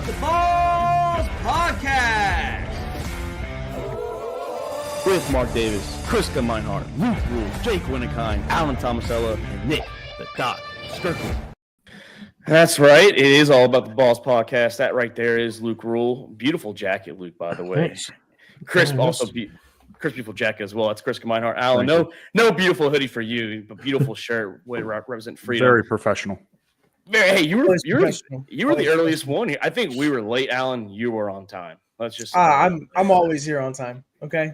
the Balls Podcast with Mark Davis, Chris Meinhardt, Luke Rule, Jake Winnikine, Alan Tomasella, and Nick the Doc Skirkle. That's right. It is all about the Balls Podcast. That right there is Luke Rule. Beautiful jacket, Luke, by the way. Thanks. Chris also Chris beautiful jacket as well. That's Chris Meinhardt. Alan, no beautiful hoodie for you, but beautiful shirt. Way to represent freedom. Very professional. Hey, you were the earliest one. I think we were late, Alan. You were on time. Let's just. I'm always here on time. Okay.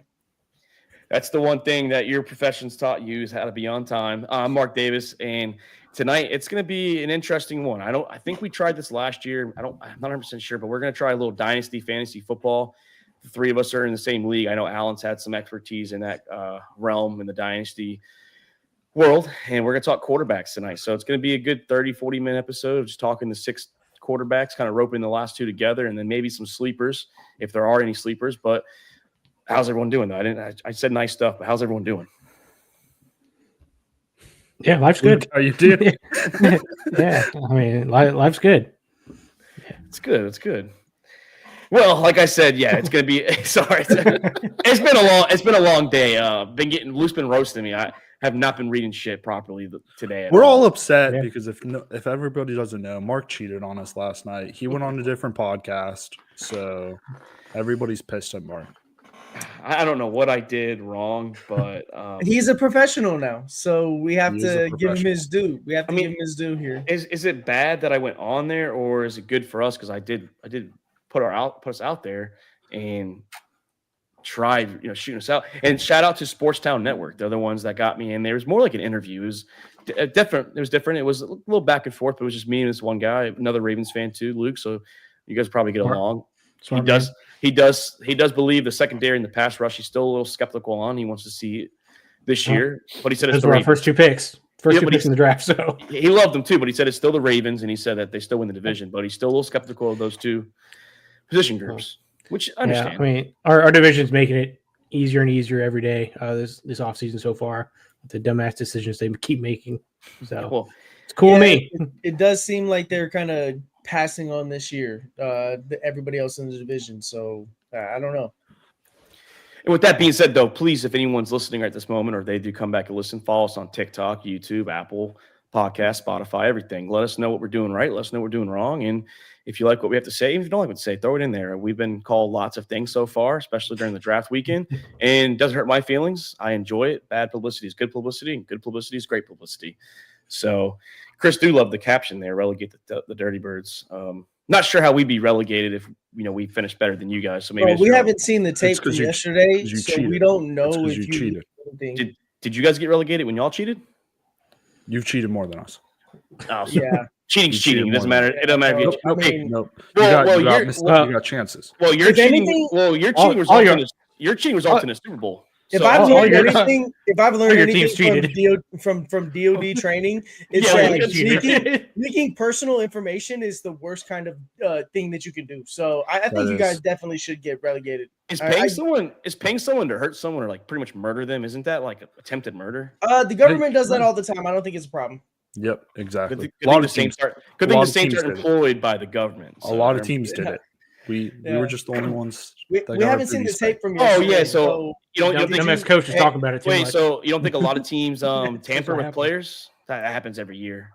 That's the one thing that your profession's taught you is how to be on time. I'm Mark Davis, and tonight it's going to be an interesting one. I think we tried this last year. I'm not 100% sure, but we're going to try a little Dynasty fantasy football. The three of us are in the same league. I know Alan's had some expertise in that realm in the Dynasty world, and we're going to talk quarterbacks tonight. So it's going to be a good 30, 40-minute episode of just talking the six quarterbacks, kind of roping the last two together, and then maybe some sleepers if there are any sleepers. But how's everyone doing, though? I said nice stuff, but how's everyone doing? Yeah, life's good. Are you doing? Yeah, I mean, life's good. It's good. It's good. Well, like I said, yeah, it's gonna be. Sorry, it's been a long day. Luke's been roasting me. I have not been reading shit properly today. We're all upset because if everybody doesn't know, Mark cheated on us last night. He went on a different podcast, so everybody's pissed at Mark. I don't know what I did wrong, but he's a professional now, so we have to give him his due. We have to give him his due here. Is it bad that I went on there, or is it good for us because I did put us out there and tried shooting us out? And shout out to Sportstown Network. They're the ones that got me in there. It was more like an interview. It was different. It was different. It was a little back and forth, but it was just me and this one guy, another Ravens fan too, Luke. So you guys probably get along. He does believe the secondary and the pass rush. He's still a little skeptical on. He wants to see it this year, but he said it's the Ravens. First two picks in the draft. So he loved them too, but he said it's still the Ravens, and he said that they still win the division, but he's still a little skeptical of those two position groups, which I understand. Yeah, I mean, our division's making it easier and easier every day. This offseason so far, the dumbass decisions they keep making. So it's cool. It does seem like they're kind of passing on this year, everybody else in the division. So I don't know. And with that being said, though, please, if anyone's listening at this moment or they do come back and listen, follow us on TikTok, YouTube, Apple Podcast, Spotify, everything. Let us know what we're doing right. Let us know what we're doing wrong. And if you like what we have to say, if you don't like what to say, throw it in there. We've been called lots of things so far, especially during the draft weekend, and it doesn't hurt my feelings. I enjoy it. Bad publicity is good publicity, and good publicity is great publicity. So Chris do love the caption there, relegate the Dirty Birds. Not sure how we'd be relegated if we finished better than you guys. So maybe we haven't seen the tape from yesterday, so cheated. We don't know if you cheated. Did you guys get relegated when y'all cheated? You've cheated more than us. Oh, so yeah. Cheating's cheating. It doesn't matter. It doesn't matter if you Nope. You got chances. Well, your cheating resulted in a Super Bowl. If I've learned anything from DOD training, it's that leaking personal information is the worst kind of thing that you can do. So I think you guys definitely should get relegated. Is paying someone to hurt someone or like pretty much murder them? Isn't that like attempted murder? The government does that all the time. I don't think it's a problem. Yep, exactly. Good thing the Saints are employed by the government. So a lot of teams did it. We were just the only ones. We haven't seen the tape from yesterday. Oh yeah, so you don't think MS coach is talking about it too much. So you don't think a lot of teams tamper with players? That happens every year.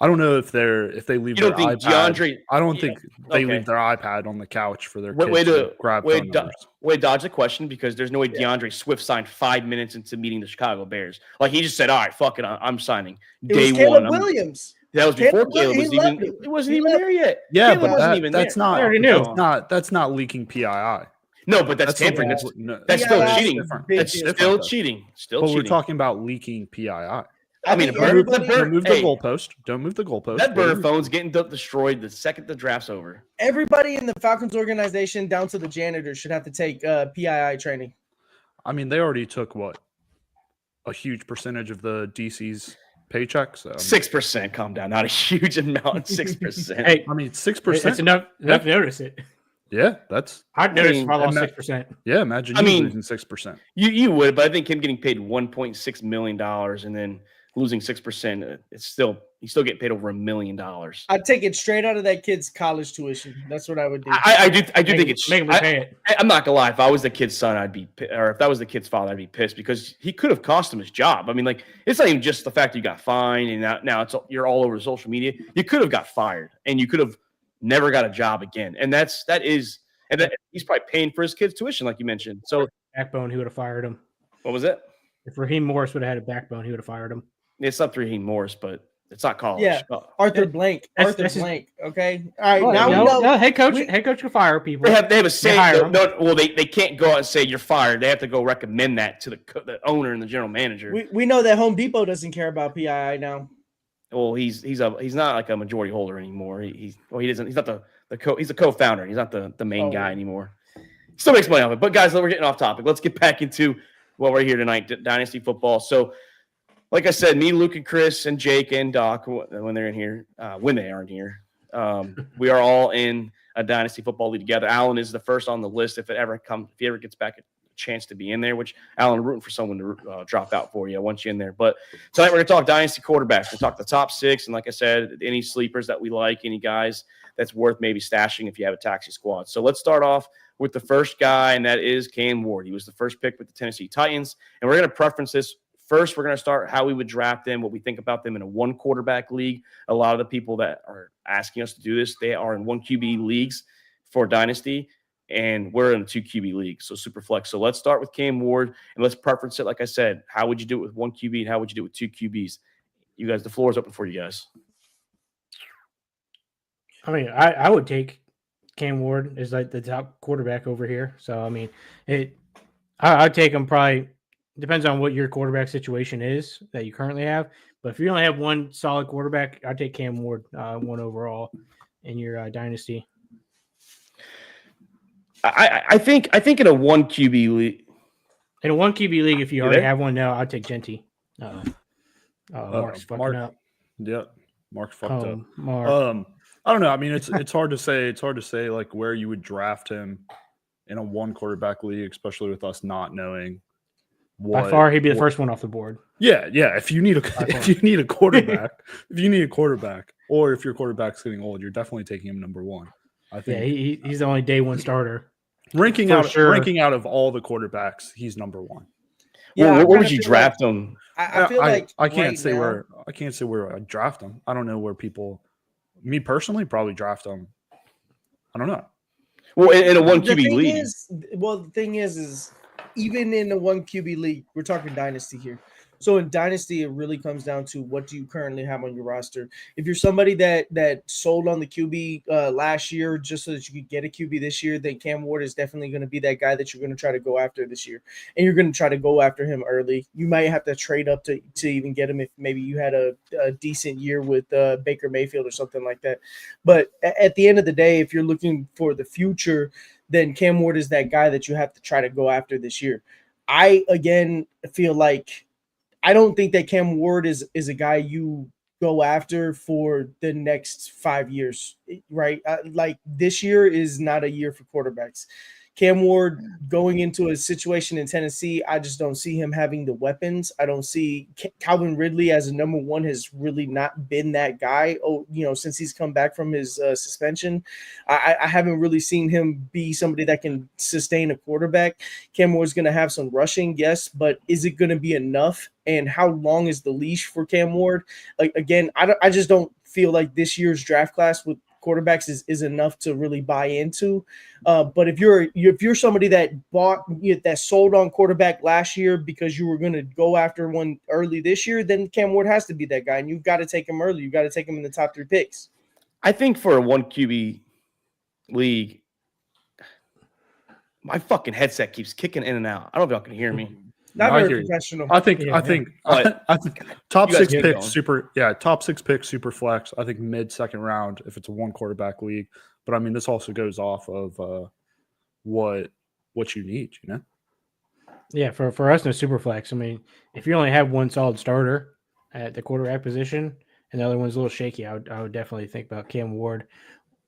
I don't know if they leave their iPad. I don't think they leave their iPad on the couch for their kids to grab phone numbers. Dodge the question because there's no way DeAndre Swift signed 5 minutes into meeting the Chicago Bears. Like he just said, "All right, fuck it, I'm signing day one." Williams. That was before Caleb was even. It wasn't even there yet. Yeah, Caleb but that's not. I already knew. That's not leaking PII. No, but that's tampering. That's still cheating. That's still cheating. Still cheating. But we're talking about leaking PII. I mean, don't move the goalpost. Don't move the goalpost. That burner phone's getting destroyed the second the draft's over. Everybody in the Falcons organization, down to the janitor, should have to take PII training. I mean, they already took a huge percentage of the DC's paycheck. So 6%. Calm down. Not a huge amount. 6%. Hey, I mean 6%. It's enough to notice it. Yeah, I'd notice if I lost 6%. Yeah, imagine losing 6%. You would, but I think him getting paid $1.6 million and then losing 6%, it's still He's still getting paid over $1 million. I'd take it straight out of that kid's college tuition. That's what I would do. I do think it's. Make him pay it. I'm not gonna lie. If I was the kid's son, or if that was the kid's father, I'd be pissed because he could have cost him his job. I mean, like, it's not even just the fact that you got fined and now you're all over social media. You could have got fired and you could have never got a job again. And he's probably paying for his kid's tuition, like you mentioned. So backbone, he would have fired him. What was it? If Raheem Morris would have had a backbone, he would have fired him. It's not Raheem Morris, but it's not college. Yeah, Arthur Blank. That's Blank. Okay. All right. Now we know. No, head coach can fire people. They have a say. They can't go out and say you're fired. They have to go recommend that to the owner and the general manager. We know that Home Depot doesn't care about PII now. Well, he's not like a majority holder anymore. He's not he's the co-founder. He's not the main guy anymore. Still makes money off it. But guys, we're getting off topic. Let's get back into what we're here tonight, Dynasty football. So, like I said, me, Luke, and Chris, and Jake, and Doc, when they're in here, when they aren't here, we are all in a Dynasty football league together. Alan is the first on the list if he ever gets back a chance to be in there, which Alan, rooting for someone to drop out for you once you're in there. But tonight we're going to talk Dynasty quarterbacks. We'll talk the top 6, and like I said, any sleepers that we like, any guys that's worth maybe stashing if you have a taxi squad. So let's start off with the first guy, and that is Cam Ward. He was the first pick with the Tennessee Titans, and we're going to preference this. First, we're going to start how we would draft them, what we think about them in a 1-quarterback league. A lot of the people that are asking us to do this, they are in 1 QB leagues for Dynasty, and we're in a 2 QB league, so super flex. So let's start with Cam Ward, and let's preference it. Like I said, how would you do it with 1 QB, and how would you do it with 2 QBs? You guys, the floor is open for you guys. I mean, I would take Cam Ward as like the top quarterback over here. So I mean, I'd take him probably. Depends on what your quarterback situation is that you currently have. But if you only have one solid quarterback, I'd take Cam Ward 1 overall in your dynasty. I think in a 1 QB league. In a 1 QB league, if you already have one now, I'd take Genty. Mark's fucking up. Yeah, Mark's fucked up. Mark. I don't know. I mean, it's hard to say. It's hard to say like where you would draft him in a 1-quarterback league, especially with us not knowing. By far, he'd be the first one off the board. Yeah. If you need a quarterback, or if your quarterback's getting old, you're definitely taking him number 1. I think. Yeah, he's the only day 1 starter. Ranking out of all the quarterbacks, he's number 1. Yeah, where would you draft him? I feel like I can't say where I draft him. I don't know where people. Me personally, probably draft him. I don't know. Well, in a 1 QB league. The thing is even in a 1 QB league, we're talking dynasty here. So in dynasty, it really comes down to what do you currently have on your roster. If you're somebody that sold on the QB last year just so that you could get a QB this year, then Cam Ward is definitely going to be that guy that you're going to try to go after this year. And you're going to try to go after him early. You might have to trade up to even get him if maybe you had a decent year with Baker Mayfield or something like that. But at the end of the day, if you're looking for the future, then Cam Ward is that guy that you have to try to go after this year. I, again, feel like I don't think that Cam Ward is a guy you go after for the next 5 years, right? Like this year is not a year for quarterbacks. Cam Ward going into a situation in Tennessee, I just don't see him having the weapons. I don't see Calvin Ridley as a number 1 has really not been that guy. Since he's come back from his suspension, I haven't really seen him be somebody that can sustain a quarterback. Cam Ward's going to have some rushing, yes, but is it going to be enough? And how long is the leash for Cam Ward? Like again, I just don't feel like this year's draft class with quarterbacks is enough to really buy into. But if you're somebody that sold on quarterback last year because you were going to go after one early this year, then Cam Ward has to be that guy, and you've got to take him early. You've got to take him in the top 3 picks. I think for a 1 QB league, my fucking headset keeps kicking in and out. I don't know if y'all can hear me. Not very professional. I think top 6 picks super. Yeah, top 6 picks super flex. I think mid-second round if it's a 1-quarterback league. But I mean, this also goes off of what you need. Yeah, for us in a super flex. I mean, if you only have one solid starter at the quarterback position and the other one's a little shaky, I would definitely think about Cam Ward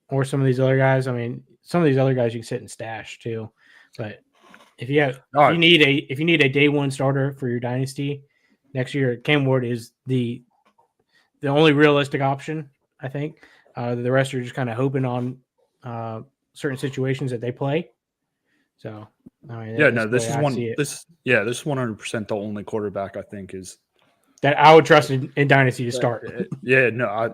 or some of these other guys. I mean, some of these other guys you can sit and stash too, but. If you need a day 1 starter for your dynasty next year, Cam Ward is the the only realistic option, I think. The rest are just kind of hoping on certain situations that they play. So, I mean, Yeah, that's no, the this way is I one. see it. This yeah, this is 100% the only quarterback I think is. That I would trust in Dynasty to start. Yeah, no,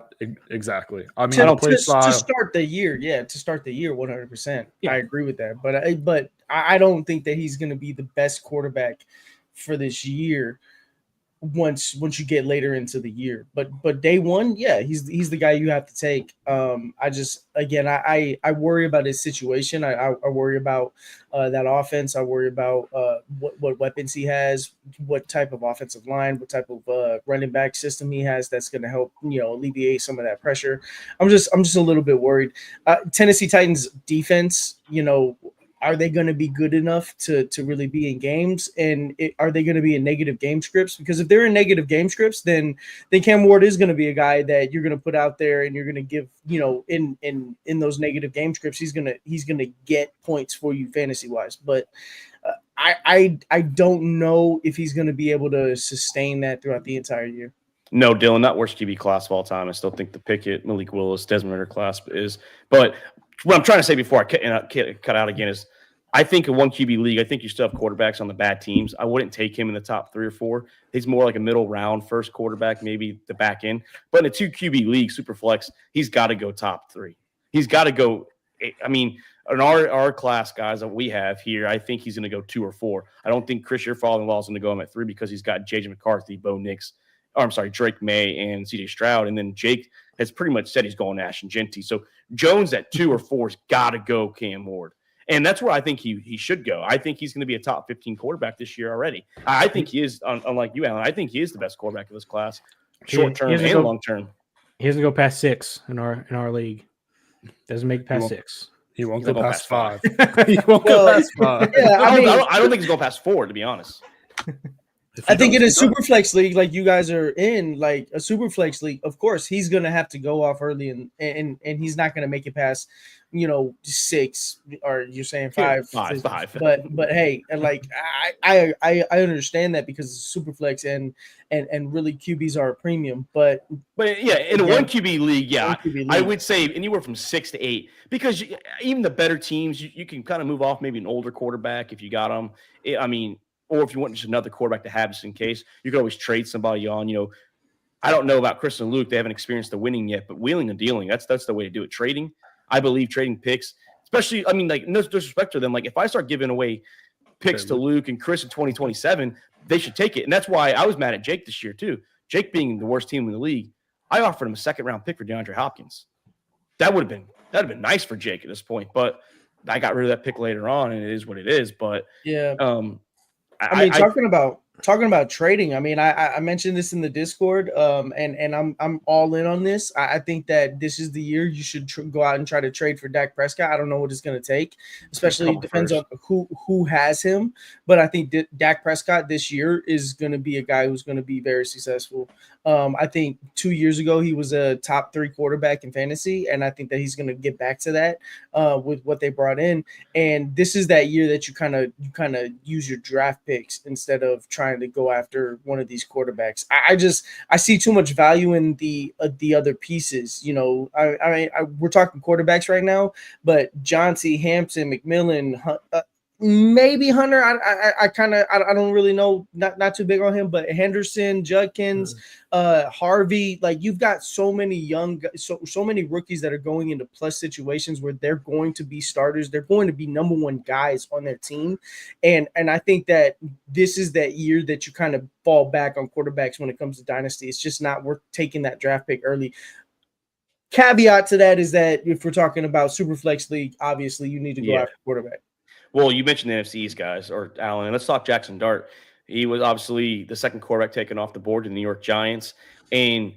exactly. I mean, To, the play to style. start the year, 100%. Yeah. I agree with that, but I don't think that he's going to be the best quarterback for this year. Once you get later into the year, but day one, yeah, he's the guy you have to take. I just again I worry about his situation. I worry about that offense. I worry about what weapons he has, what type of offensive line, what type of running back system he has that's going to help alleviate some of that pressure. I'm just a little bit worried. Tennessee Titans defense, are they going to be good enough to really be in games? And are they going to be in negative game scripts? Because if they're in negative game scripts, then Cam Ward is going to be a guy that you're going to put out there and you're going to give, in those negative game scripts, he's going to get points for you fantasy wise. But I don't know if he's going to be able to sustain that throughout the entire year. No, Dylan, not worst QB class of all time. I still think the Pickett, Malik Willis, Desmond Ritter class is. But what I'm trying to say before I cut out again is I think in one QB league, I think you still have quarterbacks on the bad teams. I wouldn't take him in the top 3 or 4. He's more like a middle round first quarterback, maybe the back end. But in a 2 QB league, super flex, he's got to go top 3. He's got to go. I mean, in our class guys that we have here, I think he's going to go 2 or 4. I don't think Chris, your father-in-law, is going to go him at 3 because he's got JJ McCarthy, Bo Nix, Drake May, and CJ Stroud. And then Jake has pretty much said he's going Nash and Genty. So Jones at 2 or 4's got to go Cam Ward. And that's where I think he should go. I think he's going to be a top 15 quarterback this year already. I think he is, unlike you, Alan, I think he is the best quarterback of this class, short term and long term. He doesn't go past 6 in our league. Doesn't make it past 6. He won't go past 5. He won't go past 5. Yeah, I don't think he's going past 4, to be honest. I think in a super flex league, like you guys are in, like a super flex league, of course, he's going to have to go off early and he's not going to make it past, 6, or you're saying 5. 5. But hey, like I understand that because it's super flex and really QBs are a premium. But yeah, in a 1 QB league, yeah, 1 QB league. I would say anywhere from 6 to 8 because even the better teams, you can kind of move off maybe an older quarterback if you got them. Or if you want just another quarterback to have just in case, you can always trade somebody on. I don't know about Chris and Luke; they haven't experienced the winning yet, but wheeling and dealing—that's the way to do it. Trading, I believe, trading picks, especially. I mean, like no disrespect to them. Like if I start giving away picks to Luke and Chris in 2027, they should take it, and that's why I was mad at Jake this year too. Jake being the worst team in the league, I offered him a 2nd-round pick for DeAndre Hopkins. That'd have been nice for Jake at this point, but I got rid of that pick later on, and it is what it is. But yeah. Talking about trading, I mentioned this in the Discord, and I'm all in on this. I think that this is the year you should go out and try to trade for Dak Prescott. I don't know what it's going to take, especially depends on who has him. But I think Dak Prescott this year is going to be a guy who's going to be very successful. I think 2 years ago he was a top 3 quarterback in fantasy, and I think that he's going to get back to that with what they brought in. And this is that year that you kind of use your draft picks instead of trying to go after one of these quarterbacks. I see too much value in the other pieces. We're talking quarterbacks right now, but Johnsey, Hampton, McMillan, maybe Hunter. I don't really know. Not too big on him, but Henderson, Judkins, Harvey. Like you've got so many young, so many rookies that are going into plus situations where they're going to be starters. They're going to be number 1 guys on their team, and I think that this is that year that you kind of fall back on quarterbacks when it comes to dynasty. It's just not worth taking that draft pick early. Caveat to that is that if we're talking about super flex league, obviously you need to go after quarterback. Well, you mentioned the NFC East guys, or Alan, and let's talk Jackson Dart. He was obviously the 2nd quarterback taken off the board to the New York Giants, and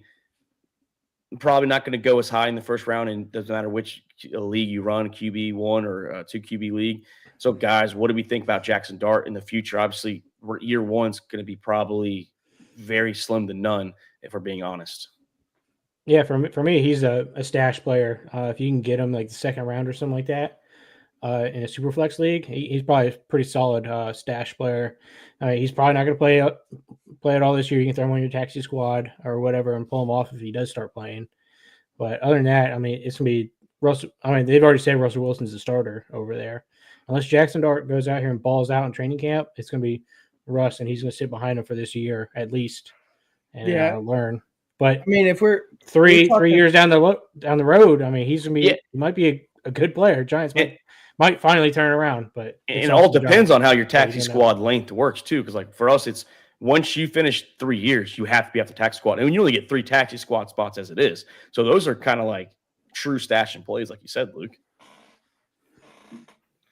probably not going to go as high in the 1st round, and doesn't matter which league you run, QB1 or 2 QB league. So, guys, what do we think about Jackson Dart in the future? Obviously, year 1's going to be probably very slim to none, if we're being honest. Yeah, for me, he's a stash player. If you can get him like the 2nd round or something like that, in a super flex league, he's probably a pretty solid stash player. He's probably not going to play it all this year, you can throw him on your taxi squad or whatever and pull him off if he does start playing. But other than that, I mean, it's gonna be Russell. I mean, they've already said Russell Wilson's the starter over there. Unless Jackson Dart goes out here and balls out in training camp, it's gonna be Russ, and he's gonna sit behind him for this year at least and learn. But I mean, if we're three years down the road, I mean, he's gonna be he might be a good player. Giants might finally turn around, but it all depends on how your taxi squad length works too. Because like for us, it's once you finish 3 years, you have to be off the taxi squad, and you only get 3 taxi squad spots as it is. So those are kind of like true stash and plays, like you said, Luke.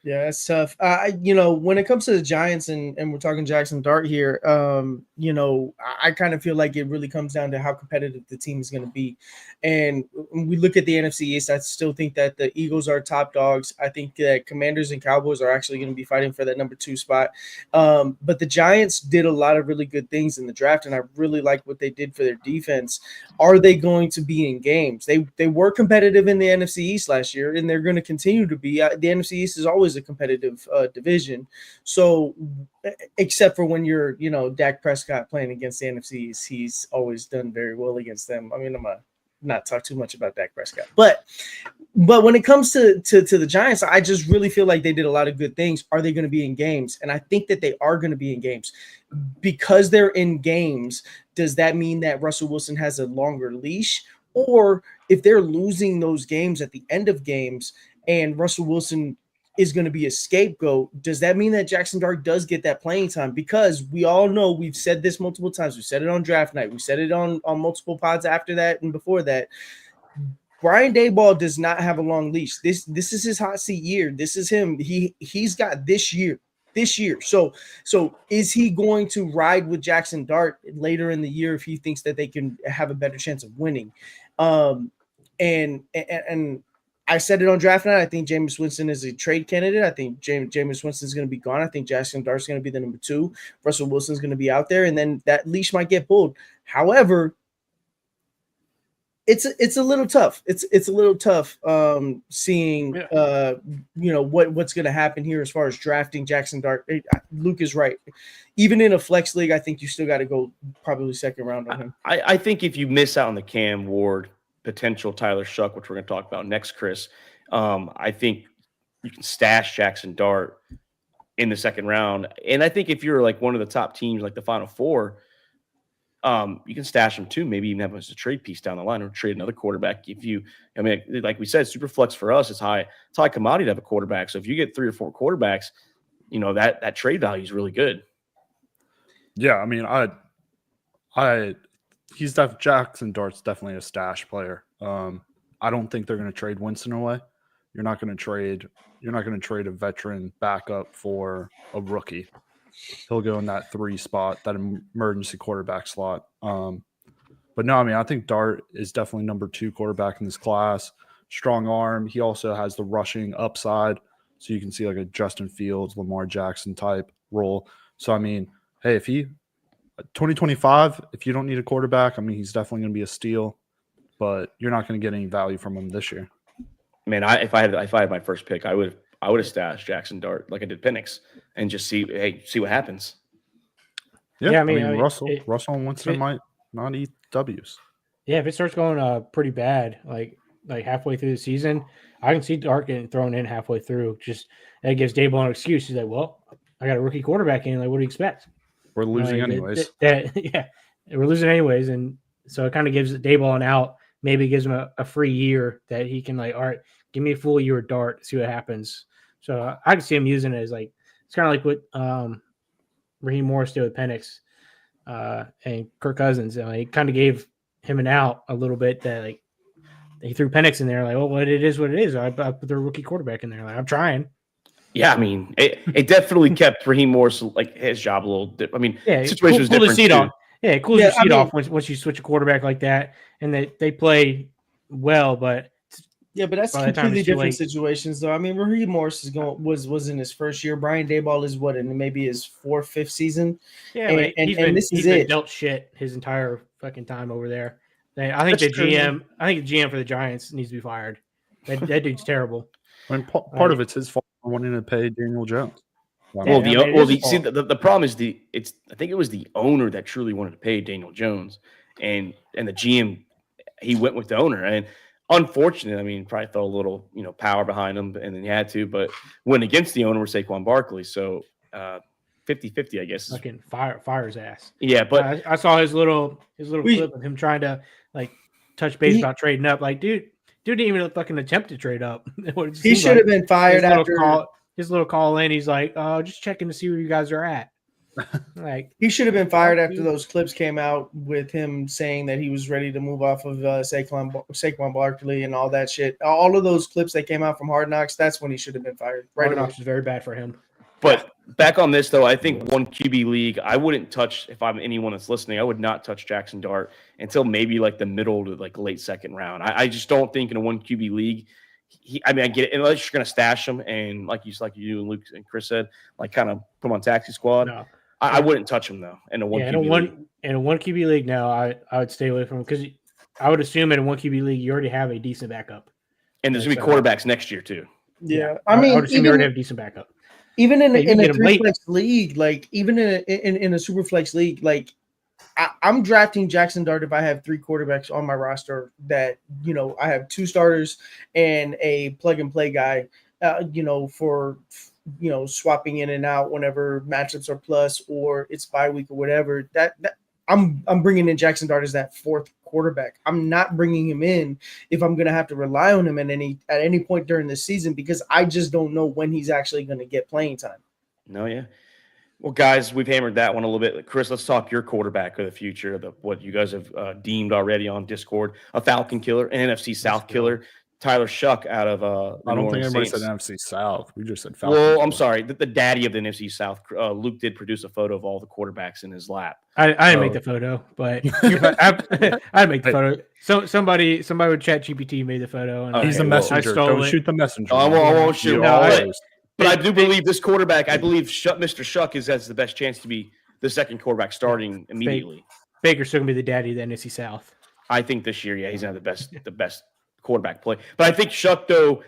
Yeah, that's tough. When it comes to the Giants and we're talking Jackson Dart here, I kind of feel like it really comes down to how competitive the team is going to be. And when we look at the NFC East, I still think that the Eagles are top dogs. I think that Commanders and Cowboys are actually going to be fighting for that number 2 spot. But the Giants did a lot of really good things in the draft, and I really like what they did for their defense. Are they going to be in games? They were competitive in the NFC East last year, and they're going to continue to be. The NFC East is always a competitive division. So except for when you're, Dak Prescott playing against the NFC East, he's always done very well against them. I mean, I'm not talk too much about Dak Prescott, but when it comes to the Giants, I just really feel like they did a lot of good things. Are they going to be in games? And I think that they are going to be in games. Because they're in games, does that mean that Russell Wilson has a longer leash? Or if they're losing those games at the end of games and Russell Wilson is going to be a scapegoat, does that mean that Jackson Dart does get that playing time? Because we all know, we've said this multiple times. We said it on draft night. We said it on multiple pods after that and before that. Brian Daboll does not have a long leash. This is his hot seat year. This is him. He's got this year. So is he going to ride with Jackson Dart later in the year if he thinks that they can have a better chance of winning? And I said it on draft night. I think Jameis Winston is a trade candidate. I think Jameis Winston is going to be gone. I think Jackson Dart's going to be the number 2. Russell Wilson's going to be out there, and then that leash might get pulled. However, it's a little tough. It's a little tough seeing what's going to happen here as far as drafting Jackson Dart. Luke is right. Even in a flex league, I think you still got to go probably second round on him. I think if you miss out on the Cam Ward potential Tyler Shuck, which we're going to talk about next, Chris, I think you can stash Jackson Dart in the second round. And I think if you're like one of the top teams, like the Final Four, you can stash him too. Maybe even have him as a trade piece down the line, or trade another quarterback. Like we said, super flex for us, it's high commodity to have a quarterback. So if you get 3 or 4 quarterbacks, that trade value is really good. Yeah, I mean, Jackson Dart's definitely a stash player. I don't think they're going to trade Winston away. You're not going to trade a veteran backup for a rookie. He'll go in that 3 spot, that emergency quarterback slot. But no, I mean, I think Dart is definitely number 2 quarterback in this class. Strong arm. He also has the rushing upside, so you can see like a Justin Fields, Lamar Jackson type role. So I mean, hey, if 2025, if you don't need a quarterback, I mean, he's definitely going to be a steal, but you're not going to get any value from him this year. Man, if I had my first pick, I would have stashed Jackson Dart like I did Penix and just see what happens. Yeah, I mean Russell and Winston might not eat W's. Yeah, if it starts going pretty bad, like halfway through the season, I can see Dart getting thrown in halfway through. Just that gives Daboll an excuse. He's like, well, I got a rookie quarterback in. Like, what do you expect? We're losing anyways. We're losing anyways, and so it kind of gives Daboll an out. Maybe gives him a free year that he can all right, give me a full year of Dart, see what happens. So I can see him using it as it's kind of like what Raheem Morris did with Penix and Kirk Cousins. He kind of gave him an out a little bit that he threw Penix in there. Like, well, it is what it is. I put their rookie quarterback in there. Like, I'm trying. Yeah, I mean, it definitely kept Raheem Morris his job a little different. I mean, the situation was different too. Yeah, it cools your seat off once you switch a quarterback like that, and they play well, but that's completely different situations, though. I mean, Raheem Morris was in his first year. Brian Daboll is in maybe his 4th, 5th season. Yeah, and he's been dealt shit his entire fucking time over there. I think the GM for the Giants needs to be fired. That dude's terrible. I mean, part of it's his fault for wanting to pay Daniel Jones. Well, the problem is I think it was the owner that truly wanted to pay Daniel Jones, and the GM, he went with the owner, and unfortunately, I mean, probably throw a little power behind him, and then he had to, but went against the owner with Saquon Barkley, so 50-50, I guess. Fucking fire his ass. Yeah, but I saw his little clip of him trying to like touch base about trading up. Like, dude didn't even fucking attempt to trade up. He should have been fired after his little call in. He's like, "Oh, just checking to see where you guys are at." Like, he should have been fired after those clips came out with him saying that he was ready to move off of Saquon Barkley and all that shit. All of those clips that came out from Hard Knocks, that's when he should have been fired. Hard Knocks is very bad for him. But back on this, though, I think one QB league, I wouldn't touch, if I'm anyone that's listening, I would not touch Jackson Dart until maybe like the middle to like late second round. I just don't think in a one QB league, I get it, unless you're going to stash him and like you and Luke and Chris said, like kind of put him on taxi squad. No. I wouldn't touch him though in a one QB league. In a one QB league, no, I would stay away from him because I would assume in a one QB league you already have a decent backup. And there's going to be quarterbacks next year too. Yeah. I would assume you already have a decent backup. Even in a three flex league, like even in a super flex league, like I'm drafting Jackson Dart if I have 3 quarterbacks on my roster that I have 2 starters and a plug and play guy, for swapping in and out whenever matchups are plus or it's bye week or whatever. That I'm bringing in Jackson Dart as that 4th quarterback. I'm not bringing him in if I'm going to have to rely on him at any point during the season because I just don't know when he's actually going to get playing time. No, yeah. Well, guys, we've hammered that one a little bit. Chris, let's talk your quarterback of the future, what you guys have deemed already on Discord, a Falcon killer, an NFC South killer, Tyler Shuck out of I don't think anybody said NFC South. We just said Falcon. Well, I'm sorry. The daddy of the NFC South, Luke, did produce a photo of all the quarterbacks in his lap. I didn't make the photo, but I'd make the photo. So somebody with ChatGPT made the photo, and he's the messenger. Don't shoot the messenger. I won't shoot. But I do believe this quarterback. I believe Mr. Shuck has the best chance to be the second quarterback starting immediately. Baker's still gonna be the daddy of the NFC South. I think this year, yeah, he's gonna have the best quarterback play. But I think Shuck, though,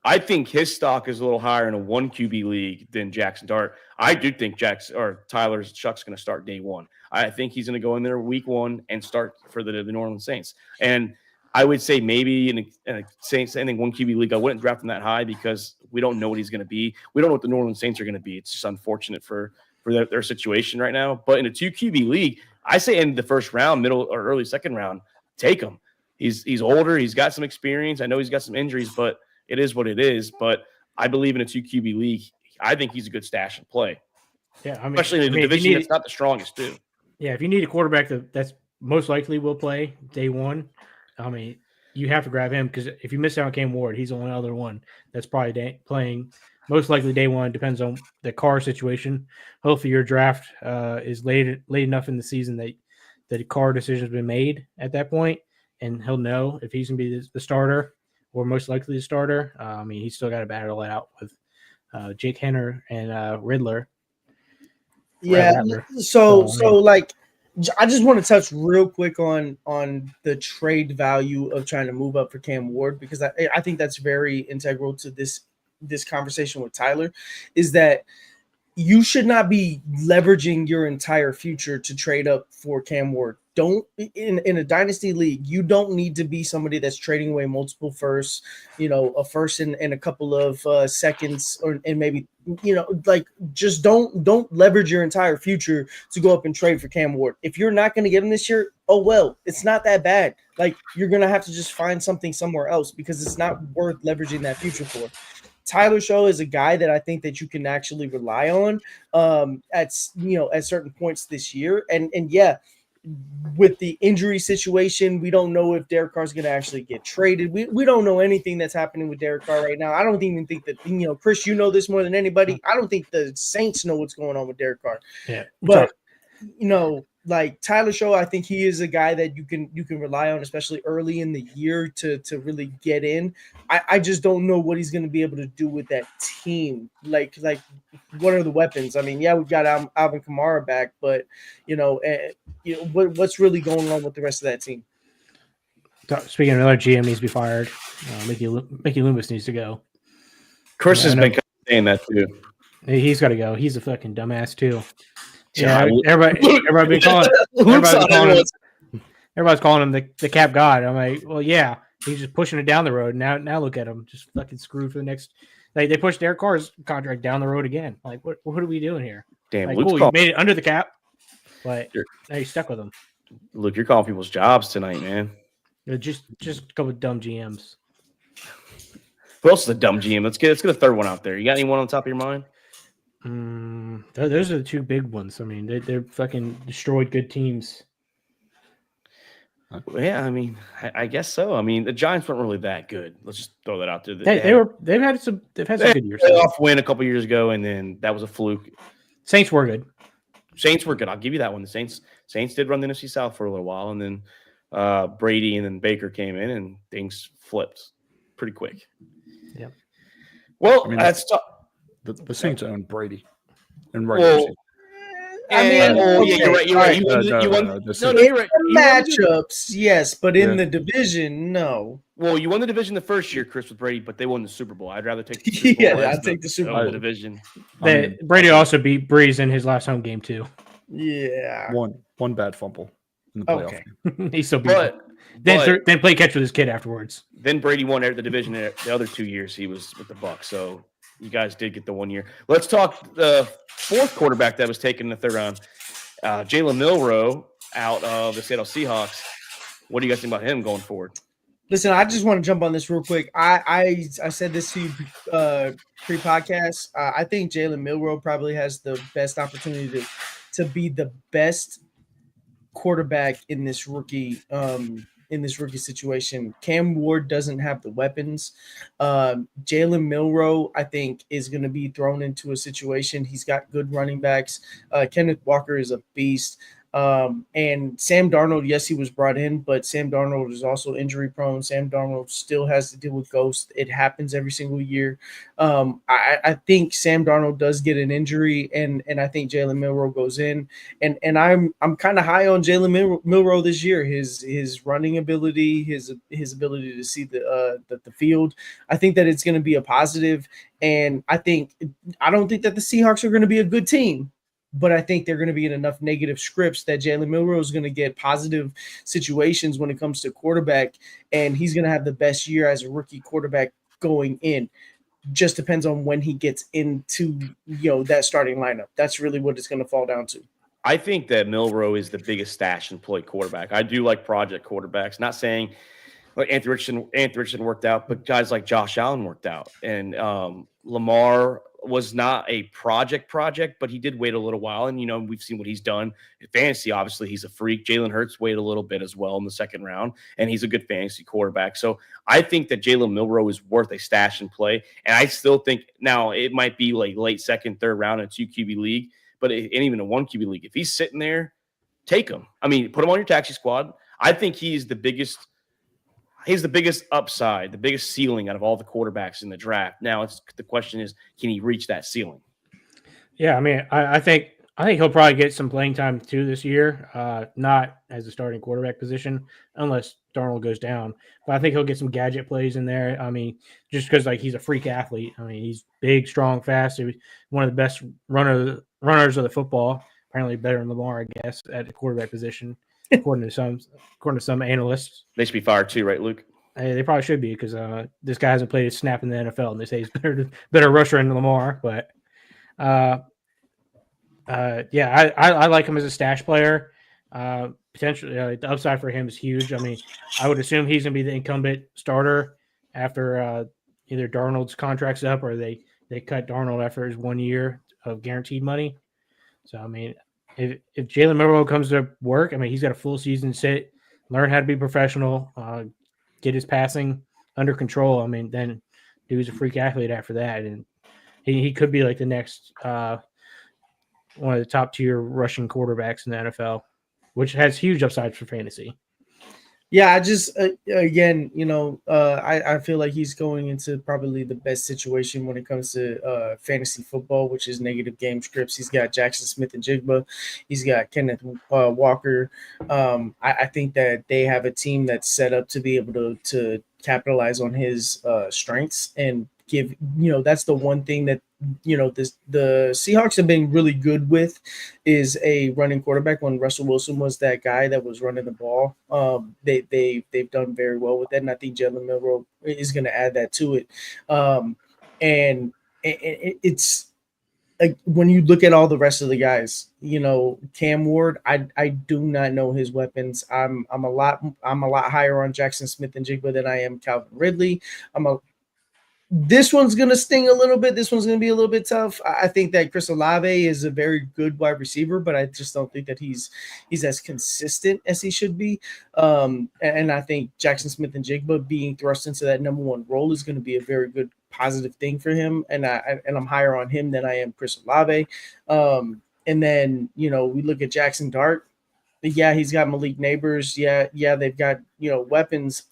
I think his stock is a little higher in a one QB league than Jackson Dart. I do think Tyler Shuck's going to start day one. I think he's going to go in there week 1 and start for the New Orleans Saints. And I would say maybe in a Saints, anything one QB league, I wouldn't draft him that high because we don't know what he's going to be. We don't know what the New Orleans Saints are going to be. It's just unfortunate for their situation right now. But in a 2 QB league, I say in the first round, middle or early second round, take him. He's older. He's got some experience. I know he's got some injuries, but it is what it is. But I believe in a 2 QB league. I think he's a good stash and play. Yeah, I mean, especially in the division that's not the strongest, too. Yeah, if you need a quarterback that's most likely will play day one, I mean, you have to grab him because if you miss out on Cam Ward, he's the only other one that's probably playing most likely day one. Depends on the Carr situation. Hopefully, your draft is late enough in the season that the Carr decision has been made at that point. And he'll know if he's going to be the starter or most likely the starter. I mean, he's still got to battle it out with Jake Henner and Riddler. Yeah. So like, I just want to touch real quick on the trade value of trying to move up for Cam Ward because I think that's very integral to this conversation with Tyler. Is that you should not be leveraging your entire future to trade up for Cam Ward. Don't in a dynasty league, you don't need to be somebody that's trading away multiple firsts, a first and a couple of seconds, and maybe like just don't leverage your entire future to go up and trade for Cam Ward. If you're not going to get him this year, oh well, it's not that bad. Like you're gonna have to just find something somewhere else because it's not worth leveraging that future for. Tyler Show is a guy that I think that you can actually rely on at certain points this year. And yeah, with the injury situation, we don't know if Derek Carr is going to actually get traded. We don't know anything that's happening with Derek Carr right now. I don't even think that, Chris, you know this more than anybody. I don't think the Saints know what's going on with Derek Carr. Yeah. But, like Tyler Show, I think he is a guy that you can rely on, especially early in the year to really get in. I just don't know what he's going to be able to do with that team. Like what are the weapons? I mean, yeah, we've got Alvin Kamara back, but what's really going on with the rest of that team? Speaking of another GM needs to be fired. Mickey Loomis needs to go. Chris has been saying that too. He's got to go. He's a fucking dumbass too. Yeah, Yeah, everybody been calling. Everybody's calling him the cap god. I'm like, well, yeah, he's just pushing it down the road. Now look at him, just fucking screwed for the next. Like they pushed Derek Carr's contract down the road again. Like, what are we doing here? Damn, like, Luke's cool, you made it under the cap, but now you're stuck with him. Luke, you're calling people's jobs tonight, man. Just a couple of dumb GMs. Who else is a dumb GM? Let's get a third one out there. You got anyone on top of your mind? Those are the two big ones. I mean, they're fucking destroyed good teams. Yeah, I mean, I guess so. I mean, the Giants weren't really that good. Let's just throw that out there. They've had some good years. Playoff win a couple years ago, and then that was a fluke. Saints were good. Saints were good. I'll give you that one. The Saints did run the NFC South for a little while, and then Brady and then Baker came in, and things flipped pretty quick. Yep. Well, I mean, that's tough. The Saints own Brady and yeah, you're right. You're right. You won matchups, yes, but in the division, no. Well, you won the division the first year, Chris, with Brady, but they won the Super Bowl. I'd rather take the Super Bowl. I'd take the Super Bowl division. Brady also beat Breeze in his last home game too. Yeah, one bad fumble in the playoff. Okay. He still beat him. Then play catch with his kid afterwards. Then Brady won the division the other 2 years he was with the Bucs. So you guys did get the 1 year. Let's talk the fourth quarterback that was taken in the third round, Jalen Milroe out of the Seattle Seahawks. What do you guys think about him going forward? Listen, I just want to jump on this real quick. I said this to you pre-podcast. I think Jalen Milroe probably has the best opportunity to be the best quarterback in this rookie situation. Cam Ward doesn't have the weapons. Jalen Milroe, I think, is going to be thrown into a situation. He's got good running backs. Kenneth Walker is a beast. And Sam Darnold, yes, he was brought in, but Sam Darnold is also injury prone. Sam Darnold still has to deal with ghosts. It happens every single year. I think Sam Darnold does get an injury, and I think Jalen Milroe goes in. And I'm kind of high on Jalen Milroe this year. His running ability, his ability to see the field. I think that it's going to be a positive. And I don't think that the Seahawks are going to be a good team, but I think they're going to be in enough negative scripts that Jalen Milroe is going to get positive situations when it comes to quarterback, and he's going to have the best year as a rookie quarterback going in. Just depends on when he gets into that starting lineup. That's really what it's going to fall down to. I think that Milroe is the biggest stash and play quarterback. I do like project quarterbacks. Not saying like Anthony Richardson worked out, but guys like Josh Allen worked out, and Lamar was not a project, but he did wait a little while. And, we've seen what he's done in fantasy. Obviously, he's a freak. Jalen Hurts waited a little bit as well in the second round, and he's a good fantasy quarterback. So I think that Jalen Milroe is worth a stash and play. And I still think now it might be like late second, third round in a 2 QB league, but and even a 1 QB league. If he's sitting there, take him. I mean, put him on your taxi squad. I think he's the biggest upside, the biggest ceiling out of all the quarterbacks in the draft. Now, the question is, can he reach that ceiling? Yeah, I mean, I think he'll probably get some playing time too this year, not as a starting quarterback position, unless Darnold goes down. But I think he'll get some gadget plays in there. I mean, just because he's a freak athlete. I mean, he's big, strong, fast. He's one of the best runners of the football. Apparently, better than Lamar, I guess, at the quarterback position. According to some analysts. They should be fired too, right, Luke? They probably should be, because this guy hasn't played a snap in the NFL, and they say he's better rusher than Lamar. But yeah, I like him as a stash player. Potentially, the upside for him is huge. I mean, I would assume he's going to be the incumbent starter after either Darnold's contract's up or they cut Darnold after his 1 year of guaranteed money. So, I mean, if Jalen Milroe comes to work, I mean, he's got a full season sit, learn how to be professional, get his passing under control. I mean, then dude's a freak athlete after that. And he could be like the next one of the top tier rushing quarterbacks in the NFL, which has huge upsides for fantasy. Yeah, I just again, I feel like he's going into probably the best situation when it comes to fantasy football, which is negative game scripts. He's got Jackson Smith and Jigba. He's got Kenneth Walker. I think that they have a team that's set up to be able to capitalize on his strengths and give, that's the one thing that the Seahawks have been really good with is a running quarterback. When Russell Wilson was that guy that was running the ball, they've done very well with that, and I think Jalen Milroe is going to add that to it. And it's like when you look at all the rest of the guys, Cam Ward, I do not know his weapons. I'm a lot higher on Jackson Smith and Jigba than I am Calvin Ridley. This one's going to sting a little bit. This one's going to be a little bit tough. I think that Chris Olave is a very good wide receiver, but I just don't think that he's as consistent as he should be. And I think Jackson Smith and Jigba being thrust into that number one role is going to be a very good positive thing for him. And I'm higher on him than I am Chris Olave. And then, we look at Jackson Dart. Yeah, he's got Malik Neighbors. Yeah, they've got, weapons.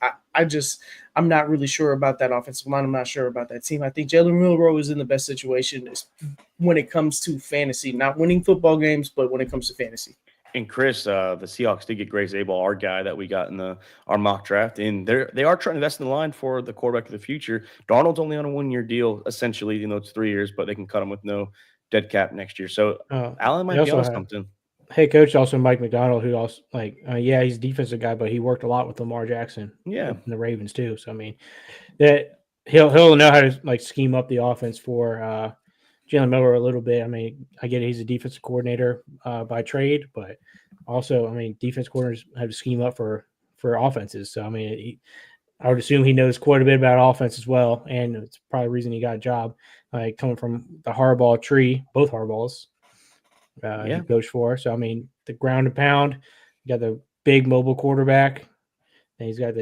I'm not really sure about that offensive line. I'm not sure about that team. I think Jalen Milroe is in the best situation when it comes to fantasy, not winning football games, but when it comes to fantasy. And Chris, the Seahawks did get Grace Abel, our guy that we got in our mock draft, and they are trying to invest in the line for the quarterback of the future. Darnold's only on a 1-year deal, essentially. It's 3 years, but they can cut him with no dead cap next year. So Allen might be on something. Hey, coach, also Mike McDonald, who also he's a defensive guy, but he worked a lot with Lamar Jackson. Yeah, and the Ravens too. So I mean, that he'll know how to scheme up the offense for Jalen Miller a little bit. I mean, I get it, he's a defensive coordinator by trade, but also defense coordinators have to scheme up for offenses. So I mean, I would assume he knows quite a bit about offense as well, and it's probably the reason he got a job. Coming from the Harbaugh tree, both Harbaughs. He coached for. So I mean, the ground and pound, you got the big mobile quarterback, and he's got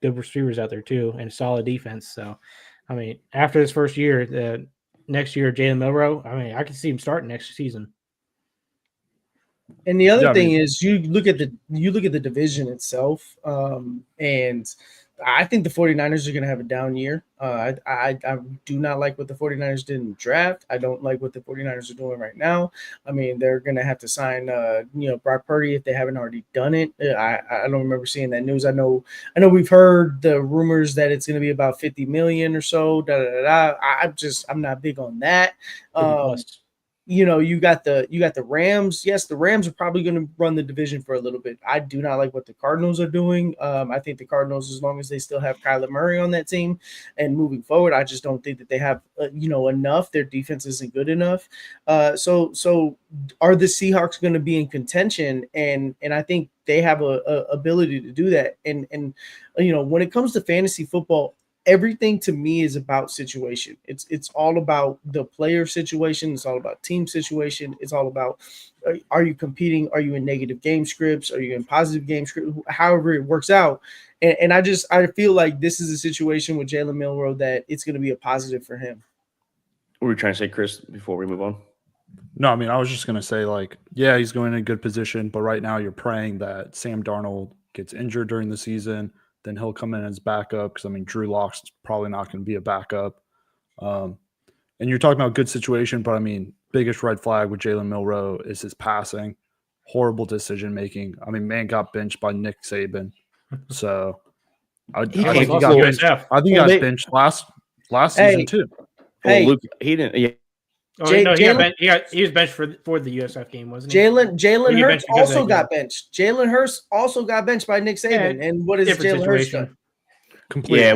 good receivers out there too, and a solid defense. So I mean, after this first year, the next year, Jalen Milroe, I can see him starting next season. And the other thing is, you look at the division itself, and I think the 49ers are going to have a down year. I do not like what the 49ers did in the draft. I don't like what the 49ers are doing right now. I mean, they're going to have to sign, Brock Purdy if they haven't already done it. I don't remember seeing that news. I know we've heard the rumors that it's going to be about $50 million or so. I'm not big on that. You got the Rams. Yes, the Rams are probably going to run the division for a little bit. I do not like what the Cardinals are doing. I think the Cardinals, as long as they still have Kyler Murray on that team and moving forward, I just don't think that they have enough. Their defense isn't good enough. So are the Seahawks going to be in contention? And I think they have a ability to do that. And when it comes to fantasy football, everything to me is about situation. It's all about the player situation. It's all about team situation. It's all about, are you competing? Are you in negative game scripts? Are you in positive game scripts? However it works out. And I feel like this is a situation with Jalen Milroe that it's going to be a positive for him. What were you trying to say, Chris, before we move on? No, I mean, I was just going to say, he's going in a good position, but right now you're praying that Sam Darnold gets injured during the season. Then he'll come in as backup because, Drew Lock's probably not going to be a backup. And you're talking about good situation, but, biggest red flag with Jalen Milroe is his passing. Horrible decision-making. Man got benched by Nick Saban. So I think he got benched last season too. Well, Luke, he didn't. Yeah. He was benched for the USF game, wasn't he? Jalen Hurts also got benched. Jalen Hurts also got benched by Nick Saban. Yeah, and what is Jalen Hurts done? Completely. Yeah,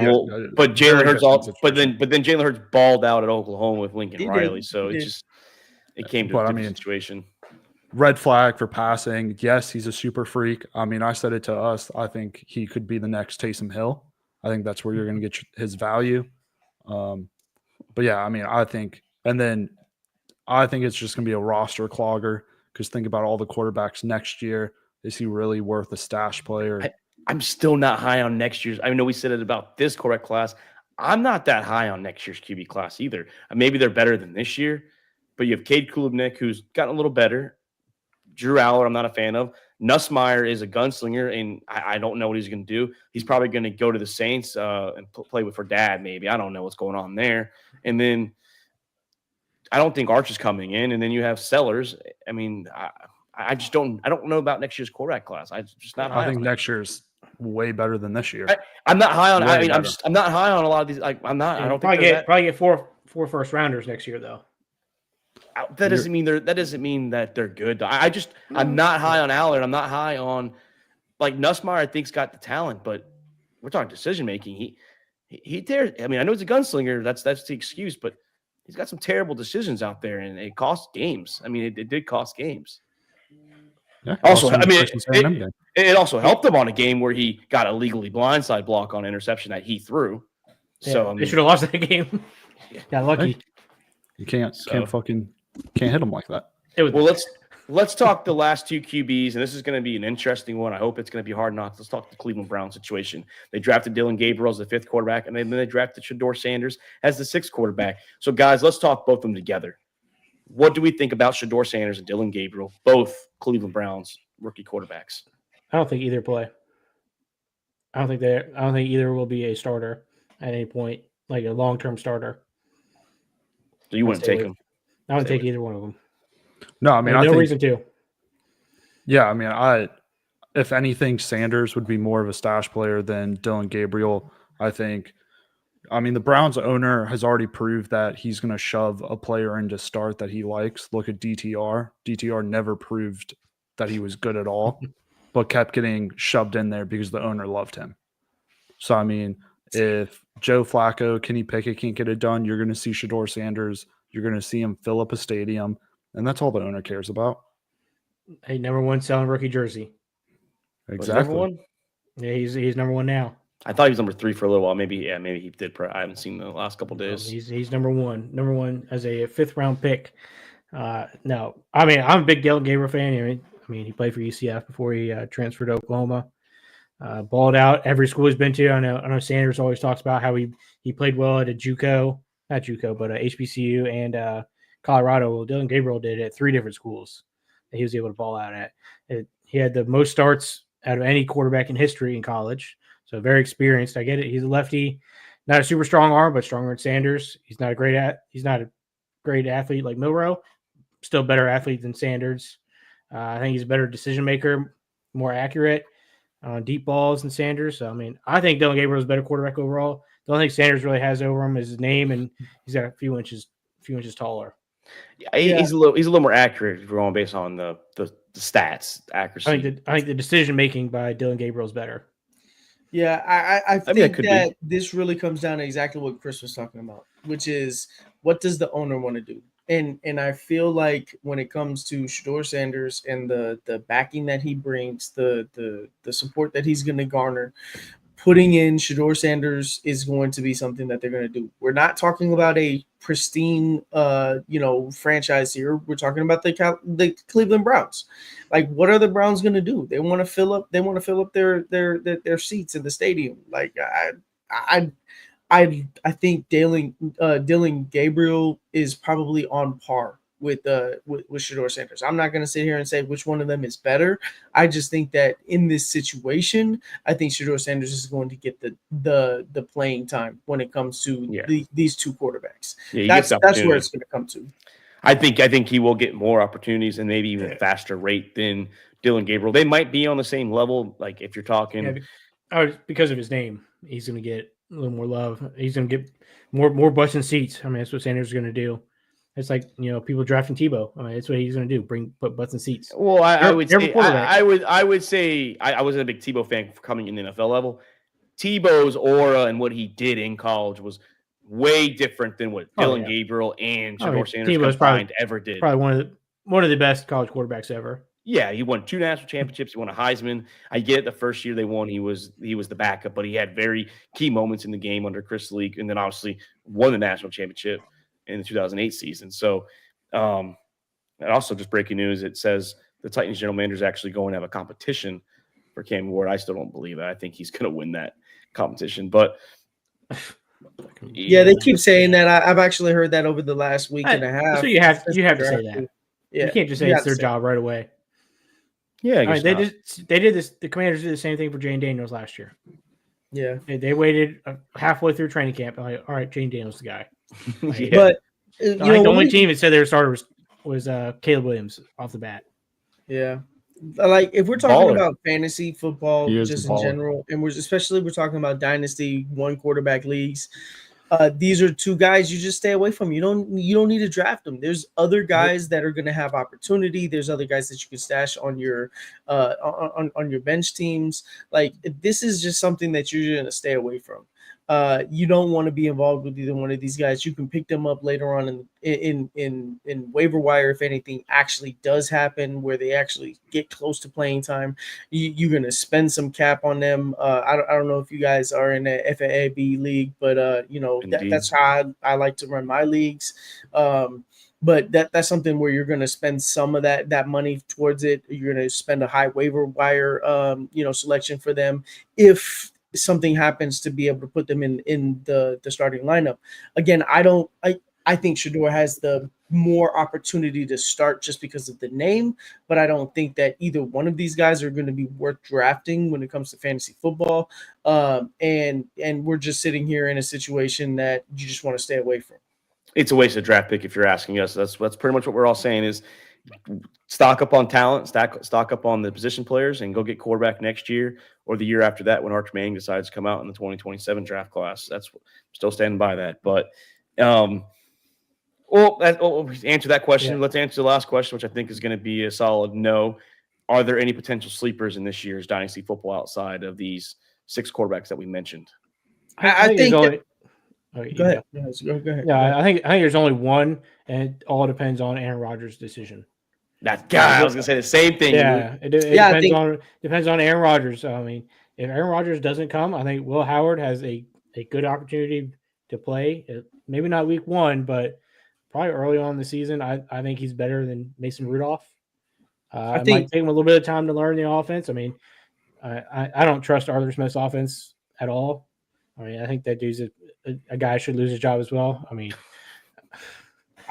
but Jalen Hurts but then Jalen Hurts balled out at Oklahoma with Lincoln Riley. So it came to a different situation. Red flag for passing. Yes, he's a super freak. I said it to us. I think he could be the next Taysom Hill. I think that's where you're going to get his value. But yeah, I think, and then I think it's just going to be a roster clogger because think about all the quarterbacks next year. Is he really worth a stash player? I'm still not high on next year's. I know we said it about this quarterback class. I'm not that high on next year's QB class either. Maybe they're better than this year, but you have Cade Klubnik, who's gotten a little better. Drew Aller, I'm not a fan of. Nussmeier is a gunslinger, and I don't know what he's going to do. He's probably going to go to the Saints and play with her dad, maybe. I don't know what's going on there. And then I don't think Arch is coming in, and then you have Sellers. I just don't. I don't know about next year's quarterback class. I just not. I think next year's way better than this year. I'm not high on. I'm not high on a lot of these. I'm not. I don't probably get 4 4 first rounders next year, though. That doesn't mean that they're good. I'm not high on Allard. I'm not high on Nussmeier. I think's got the talent, but we're talking decision making. He tears. I mean, I know he's a gunslinger. That's the excuse, but he's got some terrible decisions out there, and it cost games. I mean, it did cost games. Yeah, also, I mean, it also helped him on a game where he got a legally blindside block on an interception that he threw. Yeah, so I mean, they should have lost that game. Got lucky. Hey, you can't hit him like that. Let's talk the last 2 QBs, and this is going to be an interesting one. I hope it's going to be hard knocks. Let's talk the Cleveland Browns situation. They drafted Dylan Gabriel as the 5th quarterback, and then they drafted Shedeur Sanders as the 6th quarterback. So, guys, let's talk both of them together. What do we think about Shedeur Sanders and Dylan Gabriel, both Cleveland Browns rookie quarterbacks? I don't think either play. I don't think either will be a starter at any point, like a long-term starter. So you wouldn't take them? I wouldn't take either one of them. No, I mean, no reason to. Yeah, I mean, if anything, Sanders would be more of a stash player than Dylan Gabriel. I think. I mean, the Browns owner has already proved that he's going to shove a player in to start that he likes. Look at DTR. DTR never proved that he was good at all, but kept getting shoved in there because the owner loved him. So, I mean, if Joe Flacco, Kenny Pickett can't get it done, you're going to see Shedeur Sanders. You're going to see him fill up a stadium, and that's all the owner cares about. Hey, number 1 selling rookie jersey. Exactly. Number 1? Yeah, he's number 1 now. I thought he was number 3 for a little while. Maybe he did. I haven't seen the last couple of days. He's number 1. Number 1 as a 5th round pick. No, I mean, I'm a big Dylan Gabriel fan. I mean, he played for UCF before he transferred to Oklahoma. Balled out every school he's been to. I know Sanders always talks about how he played well at a HBCU and Colorado. Well, Dylan Gabriel did it at 3 different schools that he was able to ball out at. He had the most starts out of any quarterback in history in college. So very experienced. I get it. He's a lefty, not a super strong arm, but stronger than Sanders. He's not a great athlete like Milroe. Still better athlete than Sanders. I think he's a better decision maker, more accurate on deep balls than Sanders. So I mean, I think Dylan Gabriel is a better quarterback overall. The only thing Sanders really has over him is his name, and he's got a few inches taller. Yeah, he's a little more accurate if we're going based on the stats accuracy. I think the decision making by Dylan Gabriel is better. Yeah, I think that this really comes down to exactly what Chris was talking about, which is what does the owner want to do? And I feel like when it comes to Shedeur Sanders and the backing that he brings, the support that he's going to garner, putting in Shedeur Sanders is going to be something that they're going to do. We're not talking about a pristine, franchise here. We're talking about the Cleveland Browns. Like, what are the Browns going to do? They want to fill up. They want to fill up their seats in the stadium. Like, I think Dylan Gabriel is probably on par with Shedeur Sanders. I'm not going to sit here and say which one of them is better. I just think that in this situation, I think Shedeur Sanders is going to get the playing time when it comes to these 2 quarterbacks. Yeah, that's where it's going to come to. I think he will get more opportunities and maybe even faster rate than Dylan Gabriel. They might be on the same level. Like if you're talking, because of his name, he's going to get a little more love. He's going to get more butts and seats. I mean, that's what Sanders is going to do. It's like, people drafting Tebow. I mean, that's what he's going to do. Put butts and seats. Well, I would say I wasn't a big Tebow fan for coming in the NFL level. Tebow's aura and what he did in college was way different than what Dylan Gabriel and Shedeur Sanders combined ever did. Probably one of the best college quarterbacks ever. Yeah, he won 2 national championships. He won a Heisman. I get it. The first year they won, he was the backup, but he had very key moments in the game under Chris Leak, and then obviously won the national championship in the 2008 season. So, and also just breaking news, it says the Titans general manager is actually going to have a competition for Cam Ward. I still don't believe it. I think he's going to win that competition, but yeah, they keep saying that. I've actually heard that over the last week and a half. So you have to say that. Yeah, you can't just say it's their job right away. Yeah, I guess they did this. The Commanders did the same thing for Jane Daniels last year. Yeah, they waited halfway through training camp. Like, all right, Jane Daniels the guy. But the only team that said their starter was Caleb Williams off the bat. Yeah, like if we're talking about fantasy football just in general, and we're talking about dynasty 1 quarterback leagues. These are two guys you just stay away from. You don't need to draft them. There's other guys that are going to have opportunity. There's other guys that you can stash on your on your bench teams. Like this is just something that you're going to stay away from. You don't want to be involved with either one of these guys. You can pick them up later on in waiver wire if anything actually does happen, where they actually get close to playing time. You're gonna spend some cap on them. I don't know if you guys are in a FAAB league, but that's how I like to run my leagues. But that's something where you're going to spend some of that money towards it. You're going to spend a high waiver wire selection for them if something happens to be able to put them in the starting lineup. Again, I think Shedeur has the more opportunity to start just because of the name, but I don't think that either one of these guys are going to be worth drafting when it comes to fantasy football. And we're just sitting here in a situation that you just want to stay away from. It's a wasted draft pick if you're asking us. That's pretty much what we're all saying is stock up on talent, stock up on the position players, and go get quarterback next year or the year after that when Arch Manning decides to come out in the 2027 draft class. That's still standing by that. But answer that question. Yeah. Let's answer the last question, which I think is going to be a solid no. Are there any potential sleepers in this year's Dynasty football outside of these 6 quarterbacks that we mentioned? I think only, go ahead. Go ahead. Yeah, I think there's only one, and it all depends on Aaron Rodgers' decision. I was gonna say the same thing. Yeah, it depends on Aaron Rodgers. I mean, if Aaron Rodgers doesn't come, I think Will Howard has a good opportunity to play. Maybe not week 1, but probably early on in the season. I think he's better than Mason Rudolph. I think might take him a little bit of time to learn the offense. I mean, I don't trust Arthur Smith's offense at all. I mean, I think that dude's a guy should lose his job as well. I mean,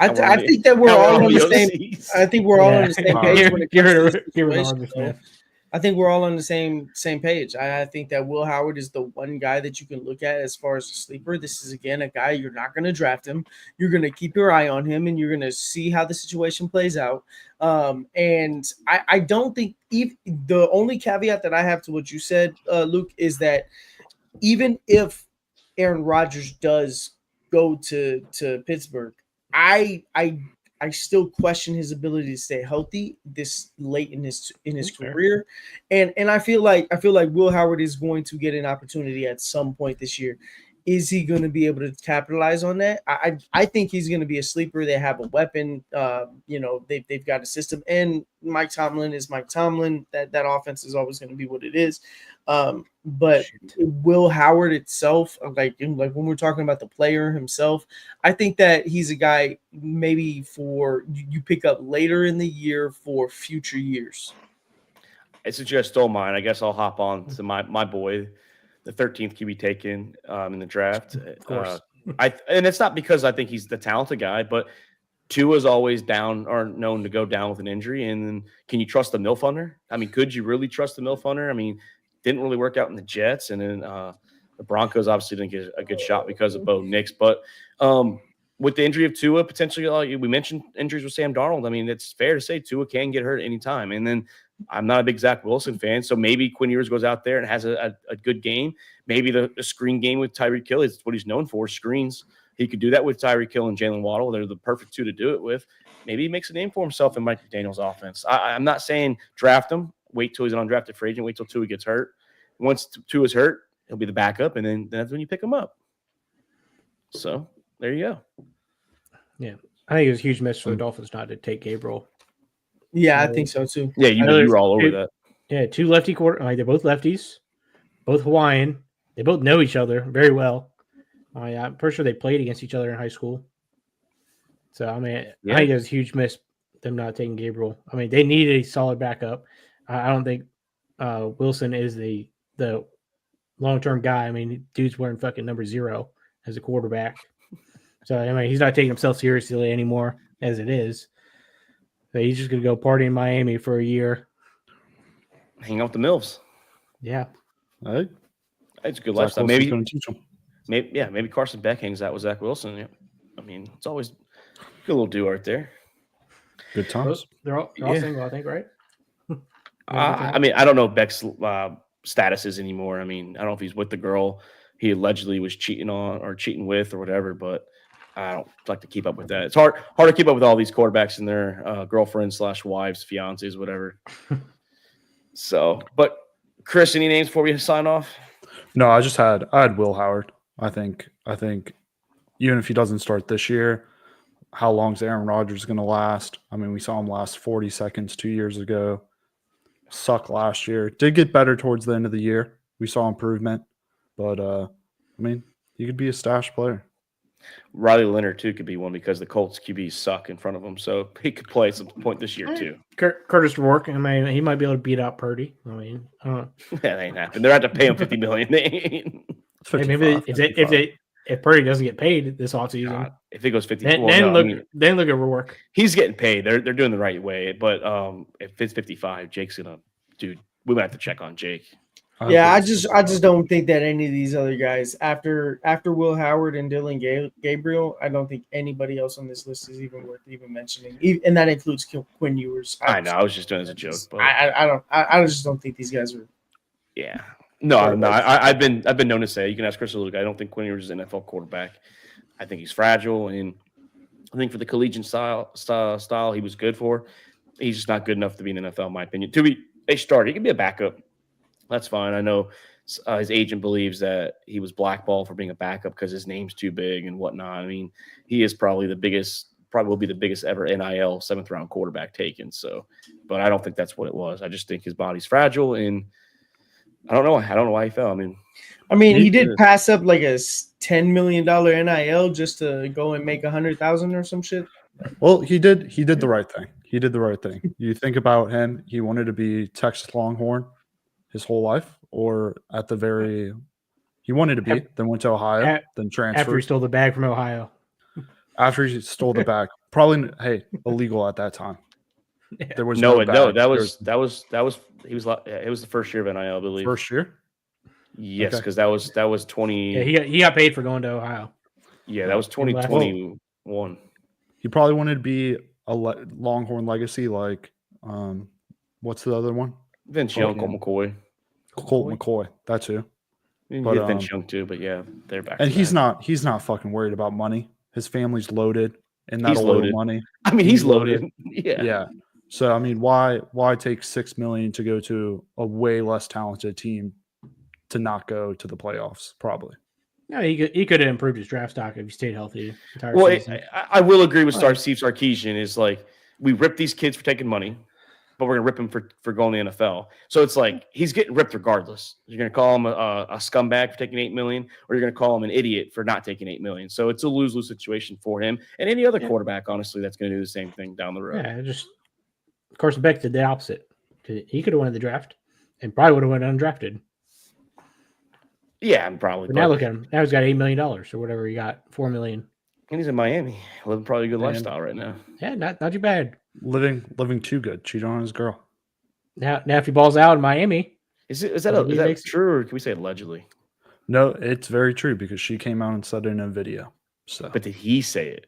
I think that we're all on the same. I think we're all on the same page when it comes to Arthur Smith. I think we're all on the same page. I think that Will Howard is the one guy that you can look at as far as a sleeper. This is, again, a guy you're not going to draft him. You're going to keep your eye on him, and you're going to see how the situation plays out. And I don't think the only caveat that I have to what you said, Luke, is that even if Aaron Rodgers does go to Pittsburgh, I still question his ability to stay healthy this late in his career, and I feel like Will Howard is going to get an opportunity at some point this year. Is he going to be able to capitalize on that? I think he's going to be a sleeper. They have a weapon. They've got a system, and Mike Tomlin is Mike Tomlin. That offense is always going to be what it is. But Will Howard itself, like when we're talking about the player himself, I think that he's a guy maybe for you pick up later in the year for future years. Since you guys stole mine, I guess I'll hop on to my boy, the 13th QB taken in the draft. Of course. And it's not because I think he's the talented guy, but Tua's always down or known to go down with an injury. And then can you trust the MILF hunter? I mean, could you really trust the MILF hunter? I mean, didn't really work out in the Jets. And then the Broncos obviously didn't get a good shot because of Bo Nix. But with the injury of Tua, potentially, we mentioned injuries with Sam Darnold. I mean, it's fair to say Tua can get hurt anytime. And then I'm not a big Zach Wilson fan, so maybe Quinn Ewers goes out there and has a good game. Maybe the screen game with Tyreek Hill is what he's known for, screens. He could do that with Tyreek Hill and Jalen Waddle. They're the perfect two to do it with. Maybe he makes a name for himself in Mike McDaniel's offense. I'm not saying draft him. Wait till he's an undrafted free agent. Wait till Tua gets hurt. Once Tua's hurt, he'll be the backup, and then that's when you pick him up. So there you go. Yeah, I think it was a huge miss for the Dolphins not to take Gabriel. Yeah, I think so too. Yeah, you were all over that. Yeah, 2 lefty they're both lefties, both Hawaiian. They both know each other very well. I'm pretty sure they played against each other in high school. So I mean, I think it was a huge miss them not taking Gabriel. I mean, they need a solid backup. I don't think Wilson is the long-term guy. I mean, dude's wearing fucking number 0 as a quarterback. So I mean, he's not taking himself seriously anymore as it is. So he's just gonna go party in Miami for a year. Hang out with the MILFs. Yeah. All right. It's a good lifestyle. Maybe Carson Beck hangs out with Zach Wilson. Yeah. I mean, it's always a good little duo right there. Good times. They're all single, I think, right? I mean, I don't know Beck's status is anymore. I mean, I don't know if he's with the girl. he allegedly was cheating on or cheating with or whatever. But I don't like to keep up with that. It's hard to keep up with all these quarterbacks and their girlfriends / wives, fiancés, whatever. So, but Chris, any names before we sign off? No, I had Will Howard. I think even if he doesn't start this year, how long's Aaron Rodgers going to last? I mean, we saw him last 40 seconds 2 years ago. Suck last year. Did get better towards the end of the year. We saw improvement, but I mean, he could be a stash player. Riley Leonard too could be one because the Colts QBs suck in front of him, so he could play at some point this year too. Curtis Rourke, I mean, he might be able to beat out Purdy. I mean, that ain't happening. They're going to have to pay him $50 million. Hey, maybe if Purdy doesn't get paid this offseason, if it goes 50, then look at Rourke. He's getting paid. They're doing the right way. But if it's 55, Jake's gonna, dude. We might have to check on Jake. Yeah, I just don't think that any of these other guys after Will Howard and Dylan Gabriel, I don't think anybody else on this list is even worth even mentioning, and that includes Quinn Ewers. I know, I was just doing it as a joke, but I just don't think these guys are. Yeah, no. I've been known to say, you can ask Chris Luke. I don't think Quinn Ewers is an NFL quarterback. I think he's fragile, and I think for the collegiate style he was good for. He's just not good enough to be an NFL, in my opinion. To be a starter, he can be a backup. That's fine. I know his agent believes that he was blackballed for being a backup because his name's too big and whatnot. I mean, he is probably will be the biggest ever NIL 7th round quarterback taken. So, but I don't think that's what it was. I just think his body's fragile, and I don't know why he fell. I mean, he did pass up like a $10 million NIL just to go and make 100,000 or some shit. Well, he did the right thing. He did the right thing. You think about him, he wanted to be Texas Longhorn his whole life, or he wanted to be, then went to Ohio, then transferred. After he stole the bag from Ohio. After he stole the bag. Probably, illegal at that time. There was it was the first year of NIL, I believe. First year? Yes, because that was 20. Yeah, he got paid for going to Ohio. Yeah, that was 2021. He probably wanted to be a Longhorn legacy, like what's the other one? Vince Young, Colt McCoy. Colt McCoy, that's who. But Vince Young too, but yeah, they're back. And he's not fucking worried about money. His family's loaded, and that's a lot of money. I mean, he's loaded. Yeah. So I mean, why take $6 million to go to a way less talented team to not go to the playoffs? Probably. No, he could have improved his draft stock if he stayed healthy. I will agree with Steve Sarkisian. Is like we rip these kids for taking money, but we're gonna rip him for going to the NFL. So it's like he's getting ripped regardless. You're gonna call him a scumbag for taking $8 million, or you're gonna call him an idiot for not taking $8 million. So it's a lose-lose situation for him and any other quarterback, honestly, that's gonna do the same thing down the road. Yeah, just of course Beck did the opposite. He could have won the draft and probably would have went undrafted. Yeah, I'm probably. But now look at him. Now he's got $8 million or whatever he got, $4 million. And he's in Miami, living probably a good lifestyle right now. Yeah, not too bad. Living too good. Cheating on his girl. Now if he balls out in Miami, is that true, or can we say allegedly? No, it's very true because she came out and said it in a video. So, but did he say it?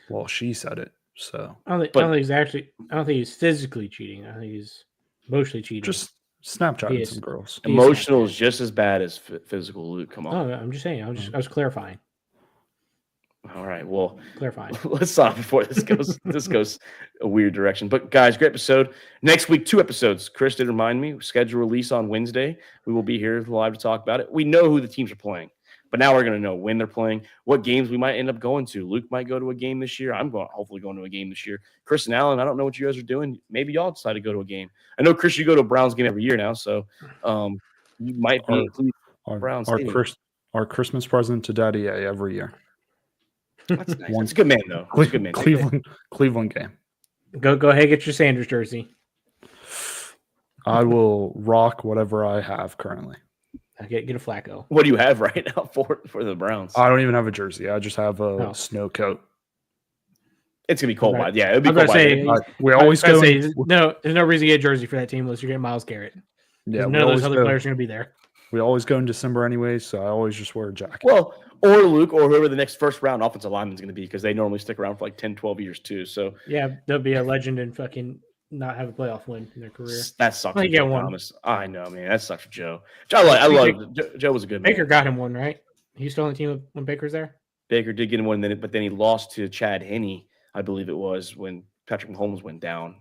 Well, she said it. So I don't think he's physically cheating. I think he's emotionally cheating. Just Snapchatting some girls. Emotional is just as bad as physical, Luke. Come on. No, I'm just saying. I was clarifying. All right. Well, clarifying. Let's stop before this goes a weird direction. But guys, great episode. Next week, 2 episodes. Chris did remind me. Schedule release on Wednesday. We will be here live to talk about it. We know who the teams are playing, but now we're going to know when they're playing, what games we might end up going to. Luke might go to a game this year. I'm hopefully going to a game this year. Chris and Alan, I don't know what you guys are doing. Maybe y'all decide to go to a game. I know, Chris, you go to a Browns game every year now, so you might be included Browns. Our Christmas present to Daddy every year. That's nice. That's a good man, though. Good man. Cleveland game. Go ahead, get your Sanders jersey. I will rock whatever I have currently. Get a Flacco. What do you have right now for the Browns? I don't even have a jersey. I just have a snow coat. It's gonna be cold. Right. Yeah, it'll be cold. We always go. No, there's no reason to get a jersey for that team unless you're getting Miles Garrett. Yeah, none of those other players are gonna be there. We always go in December anyway, so I always just wear a jacket. Well, or Luke, or whoever the next first round offensive lineman is going to be, because they normally stick around for like 10, 12 years too. So yeah, there'll be a legend in fucking not have a playoff win in their career. That sucks. Well, for he got Joe one. Thomas. I know, man. That sucks for Joe. I love Joe was a good man. Baker got him one, right? He was still on the team when Baker's there. Baker did get him one, but then he lost to Chad Henne, I believe it was, when Patrick Mahomes went down.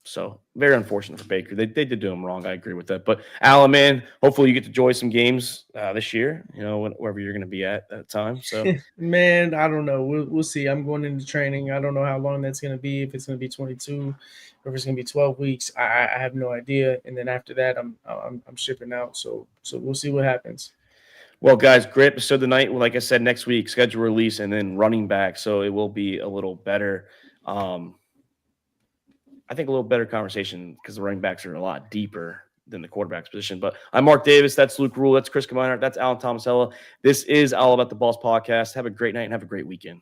So very unfortunate for Baker. They did do him wrong. I agree with that. But Alan, man, hopefully you get to enjoy some games this year. You know, wherever you're going to be at that time. So, man, I don't know. We'll see. I'm going into training. I don't know how long that's going to be. If it's going to be 22, or if it's going to be 12 weeks, I have no idea. And then after that, I'm shipping out. So we'll see what happens. Well, guys, great episode tonight. Like I said, next week schedule release and then running back. So it will be a little better. I think a little better conversation because the running backs are a lot deeper than the quarterback's position. But I'm Mark Davis. That's Luke Rule. That's Chris Kaminer. That's Alan Tomasella. This is All About the Balls podcast. Have a great night and have a great weekend.